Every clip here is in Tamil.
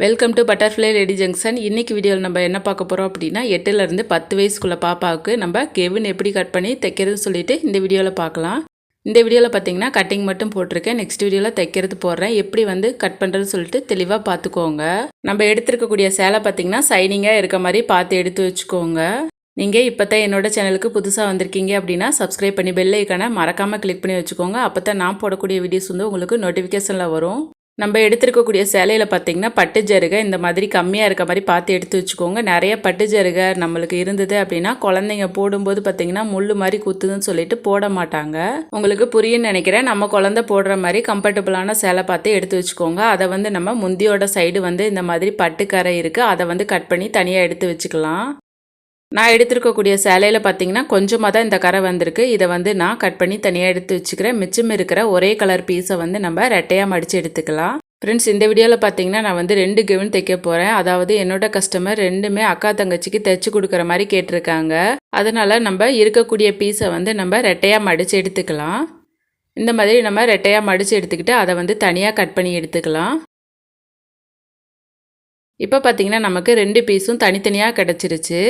Welcome to butterfly lady junction. இன்றைக்கி வீடியோவில் நம்ம என்ன பார்க்க போகிறோம் அப்படின்னா 8லேருந்து 10 வயசுக்குள்ள பாப்பாவுக்கு நம்ம கெவின் எப்படி கட் பண்ணி தைக்கிறதுன்னு சொல்லிட்டு இந்த வீடியோவில் பார்க்கலாம். இந்த வீடியோவில் பார்த்தீங்கன்னா கட்டிங் மட்டும் போட்டிருக்கேன். நெக்ஸ்ட் வீடியோவில் தைக்கிறது போடுறேன். எப்படி கட் பண்ணுறதுன்னு சொல்லிட்டு தெளிவாக பார்த்துக்கோங்க. நம்ம எடுத்துருக்கக்கூடிய சேலை பார்த்தீங்கன்னா சைனிங்காக இருக்க மாதிரி பார்த்து எடுத்து வச்சுக்கோங்க. நீங்கள் இப்போ தான் என்னோட சேனலுக்கு புதுசாக வந்திருக்கீங்க அப்படின்னா சப்ஸ்கிரைப் பண்ணி பெல் ஐக்கானை மறக்காமல் கிளிக் பண்ணி வச்சுக்கோங்க. அப்போ தான் நான் போடக்கூடிய வீடியோஸ் உங்களுக்கு நோட்டிஃபிகேஷனில் வரும். நம்ம எடுத்துருக்கக்கூடிய சேலையில் பார்த்திங்கன்னா பட்டு ஜருகை இந்த மாதிரி கம்மியாக இருக்க மாதிரி பார்த்து எடுத்து வச்சுக்கோங்க. நிறைய பட்டு ஜருகை நம்மளுக்கு இருந்தது அப்படின்னா குழந்தைங்க போடும்போது பார்த்திங்கன்னா முள்ளு மாதிரி குத்துதுன்னு சொல்லிட்டு போட மாட்டாங்க. உங்களுக்கு புரியுன்னு நினைக்கிறேன். நம்ம குழந்தை போடுற மாதிரி கம்ஃபர்டபுளான சேலை பார்த்து எடுத்து வச்சுக்கோங்க. அதை நம்ம முந்தியோட சைடு இந்த மாதிரி பட்டுக்கரை இருக்குது. அதை கட் பண்ணி தனியாக எடுத்து வச்சுக்கலாம். நான் எடுத்துருக்கக்கூடிய சேலையில் பார்த்தீங்கன்னா கொஞ்சமாக தான் இந்த கரை வந்திருக்கு. இதை நான் கட் பண்ணி தனியாக எடுத்து வச்சுக்கிறேன். மிச்சம் இருக்கிற ஒரே கலர் பீஸை நம்ம ரெட்டையாக மடித்து எடுத்துக்கலாம். ஃப்ரெண்ட்ஸ், இந்த வீடியோவில் பார்த்தீங்கன்னா நான் 2 கெவின் தைக்க போகிறேன். அதாவது என்னோட கஸ்டமர் 2மே அக்கா தங்கச்சிக்கு தைச்சி கொடுக்குற மாதிரி கேட்டிருக்காங்க. அதனால் நம்ம இருக்கக்கூடிய பீஸை நம்ம ரெட்டையாக மடித்து எடுத்துக்கலாம். இந்த மாதிரி நம்ம ரெட்டையாக மடித்து எடுத்துக்கிட்டு அதை தனியாக கட் பண்ணி எடுத்துக்கலாம். இப்போ பார்த்தீங்கன்னா நமக்கு 2 பீஸும் தனித்தனியாக கிடச்சிருச்சு.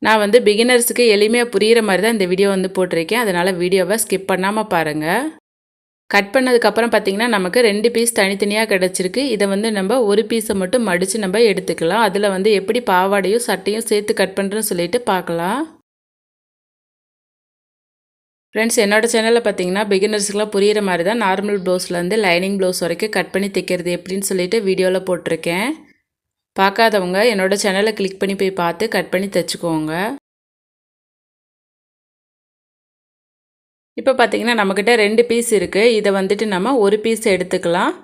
நான் பிகினர்ஸுக்கு எளிமையாக புரிகிற மாதிரி தான் இந்த வீடியோ போட்டிருக்கேன். அதனால் வீடியோவை ஸ்கிப் பண்ணாமல் பாருங்கள். கட் பண்ணதுக்கப்புறம் பார்த்திங்கன்னா நமக்கு 2 பீஸ் தனித்தனியாக கிடச்சிருக்கு. இதை நம்ம ஒரு பீஸை மட்டும் மடித்து நம்ம எடுத்துக்கலாம். அதில் எப்படி பாவாடையும் சட்டையும் சேர்த்து கட் பண்ணுறேன்னு சொல்லிட்டு பார்க்கலாம். ஃப்ரெண்ட்ஸ், என்னோடய சேனலில் பார்த்தீங்கன்னா பிகினர்ஸுக்கெலாம் புரிகிற மாதிரி தான் நார்மல் ப்ளவுஸ்லேருந்து லைனிங் ப்ளவுஸ் வரைக்கும் கட் பண்ணி தைக்கிறது எப்படின்னு சொல்லிட்டு வீடியோவில் போட்டிருக்கேன். பார்க்காதவங்க என்னோட சேனலை கிளிக் பண்ணி போய் பார்த்து கட் பண்ணி தைச்சிக்கோங்க. இப்போ பார்த்தீங்கன்னா நம்மக்கிட்ட 2 பீஸ் இருக்குது. இதை நம்ம ஒரு பீஸ் எடுத்துக்கலாம்.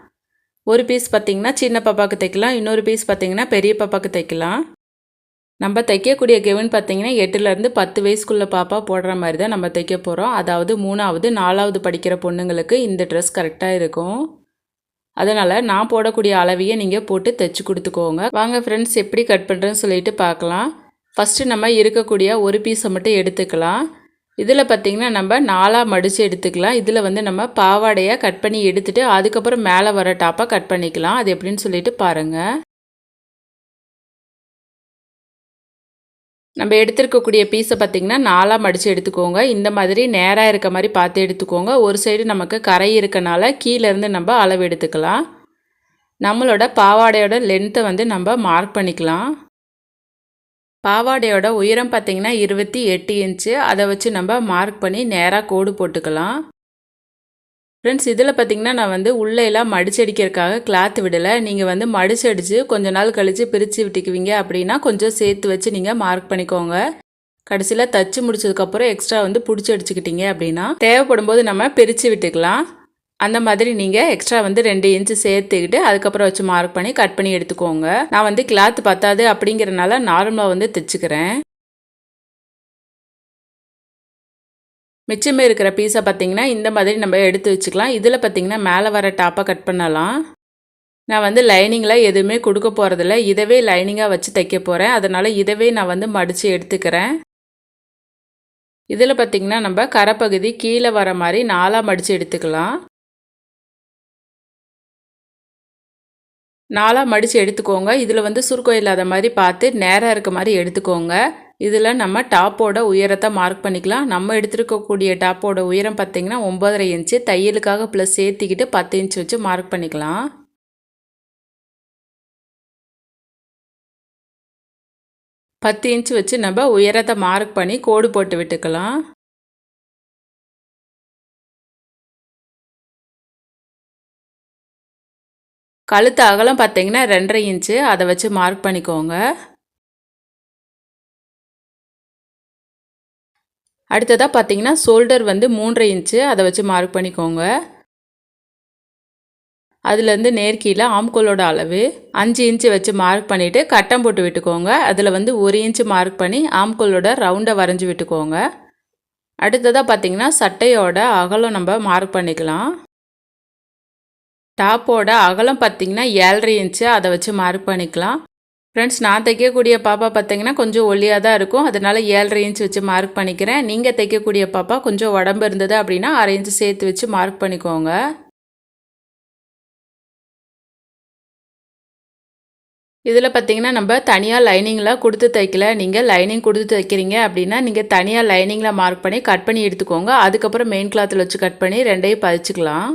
ஒரு பீஸ் பார்த்திங்கன்னா சின்ன பாப்பாவுக்கு தைக்கலாம். இன்னொரு பீஸ் பார்த்திங்கன்னா பெரிய பாப்பாவுக்கு தைக்கலாம். நம்ம தைக்கக்கூடிய கெவின் பார்த்திங்கன்னா 8லேருந்து 10 வயசுக்குள்ள பாப்பா போடுற மாதிரி தான் நம்ம தைக்க போகிறோம். அதாவது 3வது 4வது படிக்கிற பொண்ணுங்களுக்கு இந்த ட்ரெஸ் கரெக்டாக இருக்கும். அதனால் நான் போடக்கூடிய அளவையே நீங்கள் போட்டு தைச்சி கொடுத்துக்கோங்க. வாங்க ஃப்ரெண்ட்ஸ், எப்படி கட் பண்ணுறேன்னு சொல்லிட்டு பார்க்கலாம். ஃபஸ்ட்டு நம்ம இருக்கக்கூடிய ஒரு பீஸை மட்டும் எடுத்துக்கலாம். இதில் பார்த்திங்கன்னா நம்ம 4ஆக மடித்து எடுத்துக்கலாம். இதில் நம்ம பாவாடையாக கட் பண்ணி எடுத்துகிட்டு அதுக்கப்புறம் மேலே வர டாப்பாக கட் பண்ணிக்கலாம். அது எப்படின்னு சொல்லிட்டு பாருங்கள். நம்ம எடுத்துருக்கக்கூடிய பீஸை பார்த்திங்கன்னா 4ஆக மடித்து எடுத்துக்கோங்க. இந்த மாதிரி நேராக இருக்க மாதிரி பார்த்து எடுத்துக்கோங்க. ஒரு சைடு நமக்கு கரை இருக்கனால கீழேருந்து நம்ம அளவு எடுத்துக்கலாம். நம்மளோட பாவாடையோட லென்த்தை நம்ம மார்க் பண்ணிக்கலாம். பாவாடையோட உயரம் பார்த்திங்கன்னா 28 இன்ச்சு. அதை வச்சு நம்ம மார்க் பண்ணி நேராக கோடு போட்டுக்கலாம். ஃப்ரெண்ட்ஸ், இதில் பார்த்திங்கன்னா நான் உள்ளேலாம் மடிச்சடிக்கிறதுக்காக கிளாத் விடலை. நீங்கள் மடிச்சடிச்சு கொஞ்ச நாள் கழித்து பிரித்து விட்டுக்குவீங்க அப்படின்னா கொஞ்சம் சேர்த்து வச்சு நீங்கள் மார்க் பண்ணிக்கோங்க. கடைசியில் தச்சு முடிச்சதுக்கப்புறம் எக்ஸ்ட்ரா பிடிச்சி அடிச்சுக்கிட்டீங்க அப்படின்னா தேவைப்படும் போது நம்ம பிரித்து விட்டுக்கலாம். அந்த மாதிரி நீங்கள் எக்ஸ்ட்ரா 2 இன்ச்சு சேர்த்துக்கிட்டு அதுக்கப்புறம் வச்சு மார்க் பண்ணி கட் பண்ணி எடுத்துக்கோங்க. நான் கிளாத் பத்தாது அப்படிங்கிறனால நார்மலாக தைச்சிக்கிறேன். மிச்சமே இருக்கிற பீஸை பார்த்திங்கன்னா இந்த மாதிரி நம்ம எடுத்து வச்சுக்கலாம். இதில் பார்த்திங்கன்னா மேலே வர டாப்பை கட் பண்ணலாம். நான் லைனிங்கில் எதுவுமே கொடுக்க போகிறதில்ல. இதவே லைனிங்காக வச்சு தைக்க போகிறேன். அதனால் இதவே நான் மடித்து எடுத்துக்கிறேன். இதில் பார்த்திங்கன்னா நம்ம கரைப்பகுதி கீழே வர மாதிரி 4ஆக மடித்து எடுத்துக்கலாம். 4ஆக மடித்து எடுத்துக்கோங்க. இதில் சுருக்கம் இல்லாத மாதிரி பார்த்து நேராக இருக்க மாதிரி எடுத்துக்கோங்க. இதில் நம்ம டாப்போட உயரத்தை மார்க் பண்ணிக்கலாம். நம்ம எடுத்துருக்கக்கூடிய டாப்போட உயரம் பார்த்திங்கன்னா 9.5 இன்ச்சு. தையலுக்காக ப்ளஸ் சேர்த்திக்கிட்டு 10 இன்ச்சு வச்சு மார்க் பண்ணிக்கலாம். பத்து இன்ச்சு வச்சு நம்ம உயரத்தை மார்க் பண்ணி கோடு போட்டு விட்டுக்கலாம். கழுத்து அகலம் பார்த்திங்கன்னா 2.5 இன்ச்சு. அதை வச்சு மார்க் பண்ணிக்கோங்க. அடுத்ததாக பார்த்தீங்கன்னா ஷோல்டர் 3.5 இன்ச்சு. அதை வச்சு மார்க் பண்ணிக்கோங்க. அதுலேருந்து நேர்கீழே ஆம்கோலோட அளவு 5 இன்ச்சு வச்சு மார்க் பண்ணிவிட்டு கட்டம் போட்டு விட்டுக்கோங்க. அதில் 1 இன்ச்சு மார்க் பண்ணி ஆம்கோலோட ரவுண்டை வரைஞ்சி விட்டுக்கோங்க. அடுத்ததாக பார்த்தீங்கன்னா சட்டையோட அகலம் நம்ம மார்க் பண்ணிக்கலாம். டாப்போட அகலம் பார்த்திங்கன்னா 7.5 இன்ச்சு. அதை வச்சு மார்க் பண்ணிக்கலாம். ஃப்ரெண்ட்ஸ், நான் தைக்கக்கூடிய பாப்பா பார்த்தீங்கன்னா கொஞ்சம் ஒல்லியாக தான் இருக்கும். அதனால் 7.5 இன்ச் வச்சு மார்க் பண்ணிக்கிறேன். நீங்கள் தைக்கக்கூடிய பாப்பா கொஞ்சம் உடம்பு இருந்தது அப்படின்னா 1/2 இன்ச்சு சேர்த்து வச்சு மார்க் பண்ணிக்கோங்க. இதில் பார்த்தீங்கன்னா நம்ம தனியாக லைனிங்லாம் கொடுத்து தைக்கல. நீங்கள் லைனிங் கொடுத்து தைக்கிறீங்க அப்படின்னா நீங்கள் தனியாக லைனிங்கில் மார்க் பண்ணி கட் பண்ணி எடுத்துக்கோங்க. அதுக்கப்புறம் மெயின் கிளாத்தில் வச்சு கட் பண்ணி ரெண்டையும் பதிச்சுக்கலாம்.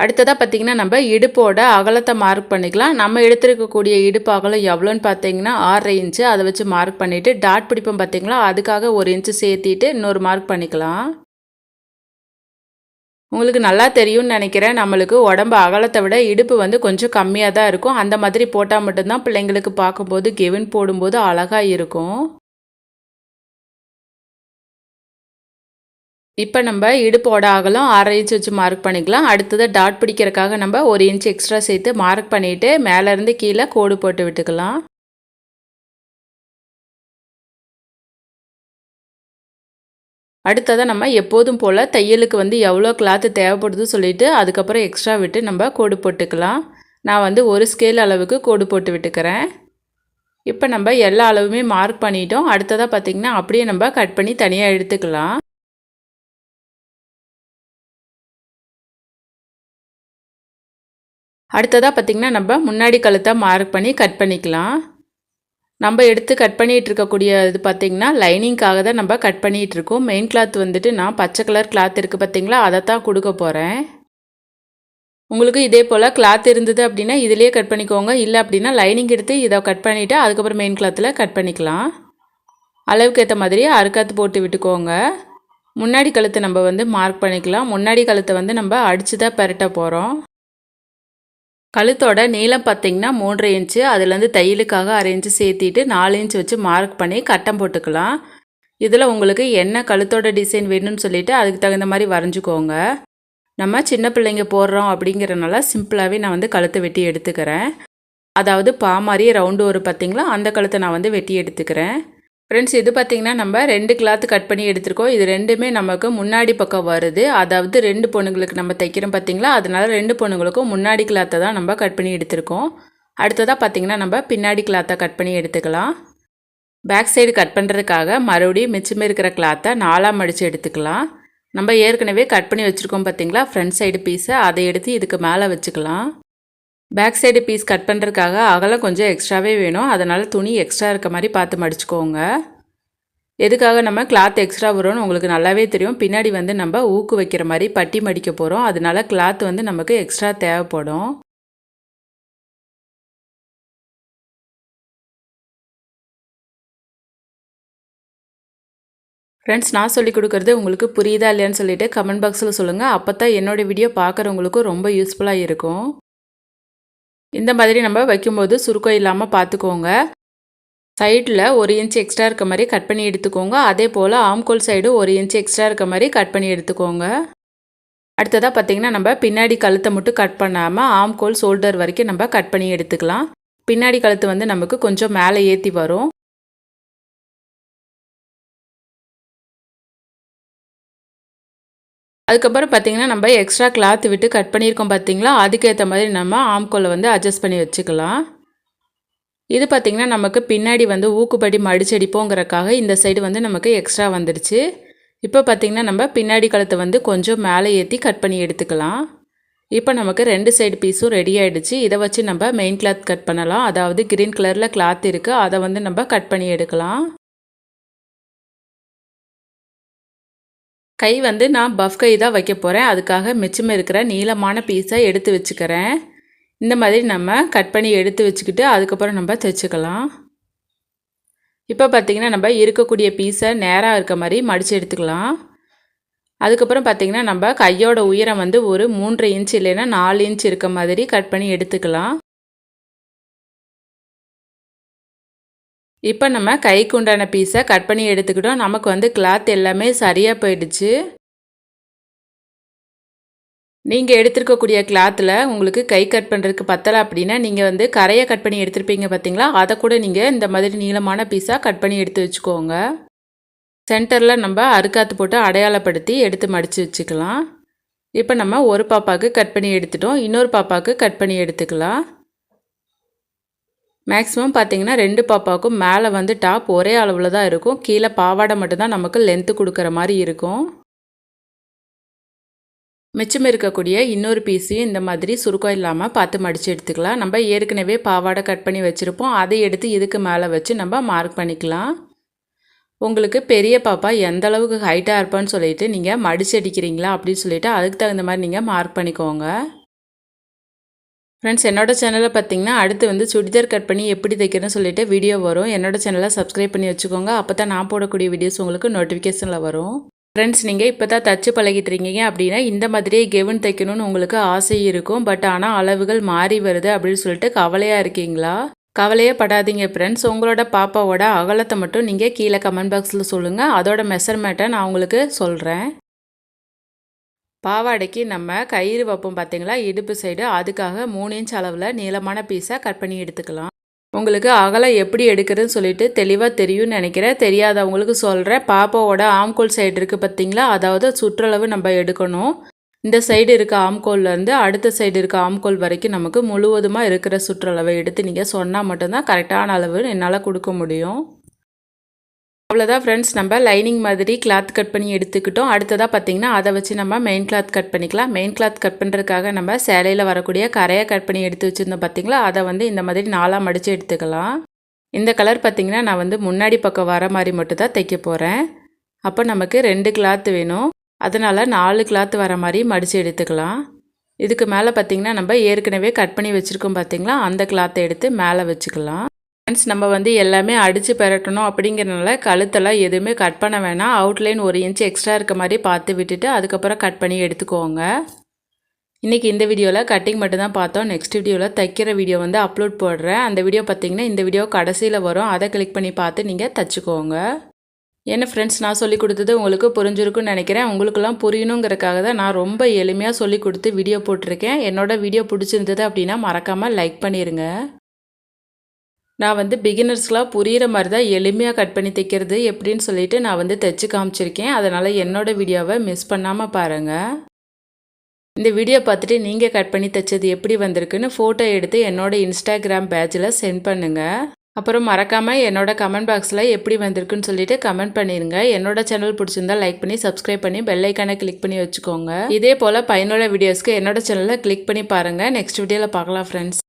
அடுத்ததாக பார்த்தீங்கன்னா நம்ம இடுப்போட அகலத்தை மார்க் பண்ணிக்கலாம். நம்ம எடுத்துருக்கக்கூடிய இடுப்பு அகலம் எவ்வளோன்னு பார்த்தீங்கன்னா 6 இன்ச்சு. அதை வச்சு மார்க் பண்ணிவிட்டு டாட் பிடிப்போம் பார்த்தீங்களா, அதுக்காக 1 இன்ச்சு சேர்த்திட்டு இன்னொரு மார்க் பண்ணிக்கலாம். உங்களுக்கு நல்லா தெரியும்னு நினைக்கிறேன். நம்மளுக்கு உடம்பு அகலத்தை விட இடுப்பு வந்து கொஞ்சம் கம்மியாக தான் இருக்கும். அந்த மாதிரி போட்டால் மட்டும்தான் பிள்ளைங்களுக்கு பார்க்கும்போது கெவின் போடும்போது அழகாக இருக்கும். இப்போ நம்ம இடுப்போட அகலம் 6 இன்ச் வச்சு மார்க் பண்ணிக்கலாம். அடுத்தது டாட் பிடிக்கிறதுக்காக நம்ம 1 இன்ச் எக்ஸ்ட்ரா சேர்த்து மார்க் பண்ணிவிட்டு மேலேருந்து கீழே கோடு போட்டு விட்டுக்கலாம். அடுத்ததாக நம்ம எப்போதும் போல் தையலுக்கு வந்து எவ்வளோ கிளாத்து தேவைப்படுதுன்னு சொல்லிவிட்டு அதுக்கப்புறம் எக்ஸ்ட்ரா விட்டு நம்ம கோடு போட்டுக்கலாம். நான் வந்து ஒரு ஸ்கேல் அளவுக்கு கோடு போட்டு விட்டுக்கிறேன். இப்போ நம்ம எல்லா அளவுமே மார்க் பண்ணிட்டோம். அடுத்ததாக பார்த்திங்கன்னா அப்படியே நம்ம கட் பண்ணி தனியாக எடுத்துக்கலாம். அடுத்ததாக பார்த்திங்கன்னா நம்ம முன்னாடி கழுத்தை மார்க் பண்ணி கட் பண்ணிக்கலாம். நம்ம எடுத்து கட் பண்ணிகிட்டு இருக்கக்கூடிய இது பார்த்திங்கன்னா லைனிங்காக தான் நம்ம கட் பண்ணிகிட்டு இருக்கோம். மெயின் கிளாத் வந்துட்டு நான் பச்சை கலர் கிளாத் இருக்குது பார்த்திங்களா, அதை தான் கொடுக்க போகிறேன். உங்களுக்கு இதே போல் கிளாத் இருந்தது அப்படின்னா இதிலே கட் பண்ணிக்கோங்க. இல்லை அப்படின்னா லைனிங் எடுத்து இதை கட் பண்ணிவிட்டு அதுக்கப்புறம் மெயின் கிளாத்தில் கட் பண்ணிக்கலாம். அளவுக்கு ஏற்ற மாதிரி அறுக்காத்து போட்டு விட்டுக்கோங்க. முன்னாடி கழுத்தை நம்ம வந்து மார்க் பண்ணிக்கலாம். முன்னாடி கழுத்தை வந்து நம்ம அடித்து தான் பெரட்ட போகிறோம். கழுத்தோட நீளம் பார்த்திங்கன்னா 3 இன்ச்சு. அதுலேருந்து தையலுக்காக 1/2 இன்ச்சு சேர்த்திட்டு 4 இன்ச் வச்சு மார்க் பண்ணி கட்டம் போட்டுக்கலாம். இதில் உங்களுக்கு என்ன கழுத்தோட டிசைன் வேணும்னு சொல்லிவிட்டு அதுக்கு தகுந்த மாதிரி வரைஞ்சிக்கோங்க. நம்ம சின்ன பிள்ளைங்க போடுறோம் அப்படிங்கிறனால சிம்பிளாகவே நான் வந்து கழுத்தை வெட்டி எடுத்துக்கிறேன். அதாவது பா மாதிரி ரவுண்டு ஒரு பார்த்திங்களா, அந்த கழுத்தை நான் வந்து வெட்டி எடுத்துக்கிறேன். ஃப்ரெண்ட்ஸ், இது பார்த்திங்கன்னா நம்ம 2 கிளாத்து கட் பண்ணி எடுத்துருக்கோம். இது ரெண்டுமே நமக்கு முன்னாடி பக்கம் வருது. அதாவது 2 பொண்ணுங்களுக்கு நம்ம தைக்கிறோம் பார்த்திங்களா, அதனால 2 பொண்ணுங்களுக்கும் முன்னாடி கிளாத்தை தான் நம்ம கட் பண்ணி எடுத்துருக்கோம். அடுத்ததாக பார்த்திங்கன்னா நம்ம பின்னாடி கிளாத்தை கட் பண்ணி எடுத்துக்கலாம். பேக் சைடு கட் பண்ணுறதுக்காக மறுபடியும் மிச்சமே இருக்கிற கிளாத்தை 4ஆக மடித்து எடுத்துக்கலாம். நம்ம ஏற்கனவே கட் பண்ணி வச்சுருக்கோம் பார்த்திங்களா ஃப்ரண்ட் சைடு பீஸை, அதை எடுத்து இதுக்கு மேலே வச்சுக்கலாம். பேக் சைடு பீஸ் கட் பண்ணுறதுக்காக அகலம் கொஞ்சம் எக்ஸ்ட்ராவே வேணும். அதனால் துணி எக்ஸ்ட்ரா இருக்க மாதிரி பார்த்து மடிச்சுக்கோங்க. எதுக்காக நம்ம கிளாத் எக்ஸ்ட்ரா வரும்னு உங்களுக்கு நல்லாவே தெரியும். பின்னாடி வந்து நம்ம ஊக்கு வைக்கிற மாதிரி பட்டி மடிக்க போகிறோம். அதனால கிளாத் வந்து நமக்கு எக்ஸ்ட்ரா தேவைப்படும். ஃப்ரெண்ட்ஸ், நான் சொல்லிக் கொடுக்குறது உங்களுக்கு புரியுதா இல்லையான்னு சொல்லிவிட்டு கமெண்ட் பாக்ஸில் சொல்லுங்கள். அப்போ தான் என்னோடய வீடியோ பார்க்குறவங்களுக்கும் ரொம்ப யூஸ்ஃபுல்லாக இருக்கும். இந்த மாதிரி நம்ம வைக்கும்போது சுருக்கம் இல்லாமல் பார்த்துக்கோங்க. சைடில் 1 இன்ச் எக்ஸ்ட்ரா இருக்க மாதிரி கட் பண்ணி எடுத்துக்கோங்க. அதே போல் ஆம்கோல் சைடு 1 இன்ச் எக்ஸ்ட்ரா இருக்க மாதிரி கட் பண்ணி எடுத்துக்கோங்க. அடுத்ததாக பார்த்திங்கன்னா நம்ம பின்னாடி கழுத்தை மட்டும் கட் பண்ணாமல் ஆம்கோல் ஷோல்டர் வரைக்கும் நம்ம கட் பண்ணி எடுத்துக்கலாம். பின்னாடி கழுத்து வந்து நமக்கு கொஞ்சம் மேலே ஏற்றி வரும். அதுக்கப்புறம் பார்த்திங்கன்னா நம்ம எக்ஸ்ட்ரா கிளாத் விட்டு கட் பண்ணியிருக்கோம் பார்த்திங்களா, அதுக்கேற்ற மாதிரி நம்ம ஆம்கோலை வந்து அட்ஜஸ்ட் பண்ணி வச்சுக்கலாம். இது பார்த்திங்கன்னா நமக்கு பின்னாடி வந்து ஊக்குப்படி மடிச்சடிப்போங்கிறக்காக இந்த சைடு வந்து நமக்கு எக்ஸ்ட்ரா வந்துடுச்சு. இப்போ பார்த்திங்கன்னா நம்ம பின்னாடி கழுத்தை வந்து கொஞ்சம் மேலே ஏற்றி கட் பண்ணி எடுத்துக்கலாம். இப்போ நமக்கு 2 சைடு பீஸும் ரெடி ஆகிடுச்சு. இதை வச்சு நம்ம மெயின் கிளாத் கட் பண்ணலாம். அதாவது கிரீன் கலரில் கிளாத் இருக்குது, அதை வந்து நம்ம கட் பண்ணி எடுக்கலாம். கை வந்து நான் பஃப் கை தான் வைக்க போகிறேன். அதுக்காக மிச்சம் இருக்கிற நீளமான பீஸை எடுத்து வச்சுக்கிறேன். இந்த மாதிரி நம்ம கட் பண்ணி எடுத்து வச்சுக்கிட்டு அதுக்கப்புறம் நம்ம தைச்சிக்கலாம். இப்போ பார்த்திங்கன்னா நம்ம இருக்கக்கூடிய பீஸை நேராக இருக்க மாதிரி மடித்து எடுத்துக்கலாம். அதுக்கப்புறம் பார்த்திங்கன்னா நம்ம கையோட உயரம் வந்து ஒரு 3 இன்ச் இல்லைன்னா 4 இன்ச் இருக்க மாதிரி கட் பண்ணி எடுத்துக்கலாம். இப்போ நம்ம கைக்கு உண்டான பீஸை கட் பண்ணி எடுத்துக்கிட்டோம். நமக்கு வந்து கிளாத் எல்லாமே சரியாக போயிடுச்சு. நீங்கள் எடுத்துருக்கக்கூடிய கிளாத்தில் உங்களுக்கு கை கட் பண்ணுறதுக்கு பத்தலை அப்படின்னா நீங்கள் வந்து கரையை கட் பண்ணி எடுத்துருப்பீங்க பார்த்தீங்களா, அதை கூட நீங்கள் இந்த மாதிரி நீளமான பீஸாக கட் பண்ணி எடுத்து வச்சுக்கோங்க. சென்டரில் நம்ம அறுக்காத்து போட்டு அடையாளப்படுத்தி எடுத்து மடித்து வச்சுக்கலாம். இப்போ நம்ம ஒரு பாப்பாவுக்கு கட் பண்ணி எடுத்துட்டோம். இன்னொரு பாப்பாவுக்கு கட் பண்ணி எடுத்துக்கலாம். மேக்ஸிமம் பார்த்திங்கன்னா 2 பாப்பாவுக்கும் மேலே வந்து டாப் ஒரே அளவில் தான் இருக்கும். கீழே பாவாடை மட்டும்தான் நமக்கு லென்த்து கொடுக்குற மாதிரி இருக்கும். மிச்சம் இருக்கக்கூடிய இன்னொரு பீஸையும் இந்த மாதிரி சுருக்கம் இல்லாமல் பார்த்து மடித்து எடுத்துக்கலாம். நம்ம ஏற்கனவே பாவாடை கட் பண்ணி வச்சுருப்போம், அதை எடுத்து இதுக்கு மேலே வச்சு நம்ம மார்க் பண்ணிக்கலாம். உங்களுக்கு பெரிய பாப்பா எந்த அளவுக்கு ஹைட்டாக இருப்பான்னு சொல்லிட்டு நீங்கள் மடிச்சு அடிக்கிறீங்களா அப்படின்னு சொல்லிட்டு அதுக்கு தகுந்த மாதிரி நீங்கள் மார்க் பண்ணிக்கோங்க. ஃப்ரெண்ட்ஸ், என்னோடய சேனலில் பார்த்தீங்கன்னா அடுத்து சுடிதார் கட் பண்ணி எப்படி தைக்கிறேன்னு சொல்லிட்டு வீடியோ வரும். என்னோடய சேனலை சப்ஸ்கிரைப் பண்ணி வச்சுக்கோங்க. அப்போ தான் நான் போடக்கூடிய வீடியோஸ் உங்களுக்கு நோட்டிஃபிகேஷனில் வரும். ஃப்ரெண்ட்ஸ், நீங்கள் இப்போ தான் தச்சு பழகிட்டு இருக்கீங்க அப்படின்னா இந்த மாதிரியே கெவுன் தைக்கணும்னு உங்களுக்கு ஆசை இருக்கும். பட் ஆனால் அளவுகள் மாறி வருது அப்படின்னு சொல்லிட்டு கவலையாக இருக்கீங்களா? கவலையே படாதீங்க ஃப்ரெண்ட்ஸ். உங்களோட பாப்பாவோட அகலத்தை மட்டும் நீங்கள் கீழே கமெண்ட் பாக்ஸில் சொல்லுங்கள். அதோட மெஷர்மெண்ட்டை நான் உங்களுக்கு சொல்கிறேன். பாவாடைக்கு நம்ம கயிறு வைப்போம் பார்த்தீங்களா, இடுப்பு சைடு, அதுக்காக 3 இன்ச் அளவில் நீளமான பீஸை கட் பண்ணி எடுத்துக்கலாம். உங்களுக்கு அகலம் எப்படி எடுக்கிறதுன்னு சொல்லிட்டு தெளிவாக தெரியும்னு நினைக்கிறேன். தெரியாதவங்களுக்கு சொல்கிறேன். பாப்பாவோட ஆம்கோல் சைடு இருக்குது பார்த்தீங்களா, அதாவது சுற்றளவு நம்ம எடுக்கணும். இந்த சைடு இருக்க ஆம்கோல்லேருந்து அடுத்த சைடு இருக்க ஆம்கோல் வரைக்கும் நமக்கு முழுவதுமாக இருக்கிற சுற்றளவை எடுத்து நீங்கள் சொன்னால் மட்டும்தான் கரெக்டான அளவு என்னால் கொடுக்க முடியும். அவ்வளோதான் ஃப்ரெண்ட்ஸ், நம்ம லைனிங் மாதிரி கிளாத் கட் பண்ணி எடுத்துக்கிட்டோம். அடுத்ததாக பார்த்தீங்கன்னா அதை வச்சு நம்ம மெயின் கிளாத் கட் பண்ணிக்கலாம். மெயின் கிளாத் கட் பண்ணுறதுக்காக நம்ம சேலையில் வரக்கூடிய கரையை கட் பண்ணி எடுத்து வச்சுருந்தோம் பார்த்தீங்களா, அதை இந்த மாதிரி 4ஆக மடித்து எடுத்துக்கலாம். இந்த கலர் பார்த்தீங்கன்னா நான் முன்னாடி பக்கம் வர மாதிரி மட்டும் தான் தைக்க போகிறேன். அப்போ நமக்கு 2 கிளாத் வேணும். அதனால் 4 கிளாத் வர மாதிரி மடித்து எடுத்துக்கலாம். இதுக்கு மேலே பார்த்தீங்கன்னா நம்ம ஏற்கனவே கட் பண்ணி வச்சுருக்கோம் பார்த்தீங்களா, அந்த கிளாத்தை எடுத்து மேலே வச்சுக்கலாம். ஃப்ரெண்ட்ஸ், நம்ம எல்லாமே அடித்து பெரட்டணும் அப்படிங்கிறனால கழுத்தெல்லாம் எதுவுமே கட் பண்ண வேணாம். அவுட்லைன் 1 இன்ச் எக்ஸ்ட்ரா இருக்க மாதிரி பார்த்து விட்டுட்டு அதுக்கப்புறம் கட் பண்ணி எடுத்துக்கோங்க. இன்றைக்கி இந்த வீடியோவில் கட்டிங் மட்டும்தான் பார்த்தோம். நெக்ஸ்ட் வீடியோவில் தைக்கிற வீடியோ அப்லோட் போடுறேன். அந்த வீடியோ பார்த்திங்கன்னா இந்த வீடியோ கடைசியில் வரும். அதை கிளிக் பண்ணி பார்த்து நீங்கள் தைச்சிக்கோங்க. என்ன ஃப்ரெண்ட்ஸ், நான் சொல்லி கொடுத்தது உங்களுக்கு புரிஞ்சிருக்குன்னு நினைக்கிறேன். உங்களுக்கெல்லாம் புரியணுங்கிறதுக்காக தான் நான் ரொம்ப எளிமையாக சொல்லி கொடுத்து வீடியோ போட்டிருக்கேன். என்னோடய வீடியோ பிடிச்சிருந்தது அப்படின்னா மறக்காமல் லைக் பண்ணிடுங்க. நான் பிகினர்ஸ்லாம் புரிகிற மாதிரி தான் எளிமையாக கட் பண்ணி தைக்கிறது எப்படின்னு சொல்லிட்டு நான் தைச்சி காமிச்சிருக்கேன். அதனால் என்னோடய வீடியோவை மிஸ் பண்ணாமல் பாருங்கள். இந்த வீடியோ பார்த்துட்டு நீங்கள் கட் பண்ணி தைச்சது எப்படி வந்திருக்குன்னு ஃபோட்டோ எடுத்து என்னோடய இன்ஸ்டாகிராம் பேஜில் சென்ட் பண்ணுங்கள். அப்புறம் மறக்காமல் என்னோடய கமெண்ட் பாக்ஸில் எப்படி வந்திருக்குன்னு சொல்லிட்டு கமெண்ட் பண்ணிடுங்க. என்னோடய சேனல் பிடிச்சிருந்தா லைக் பண்ணி சப்ஸ்கிரைப் பண்ணி பெல் ஐக்கானை கிளிக் பண்ணி வச்சுக்கோங்க. இதே போல் பயனுள்ள வீடியோஸ்க்கு என்னோடய சேனலை கிளிக் பண்ணி பாருங்கள். நெக்ஸ்ட் வீடியோவில் பார்க்கலாம் ஃப்ரெண்ட்ஸ்.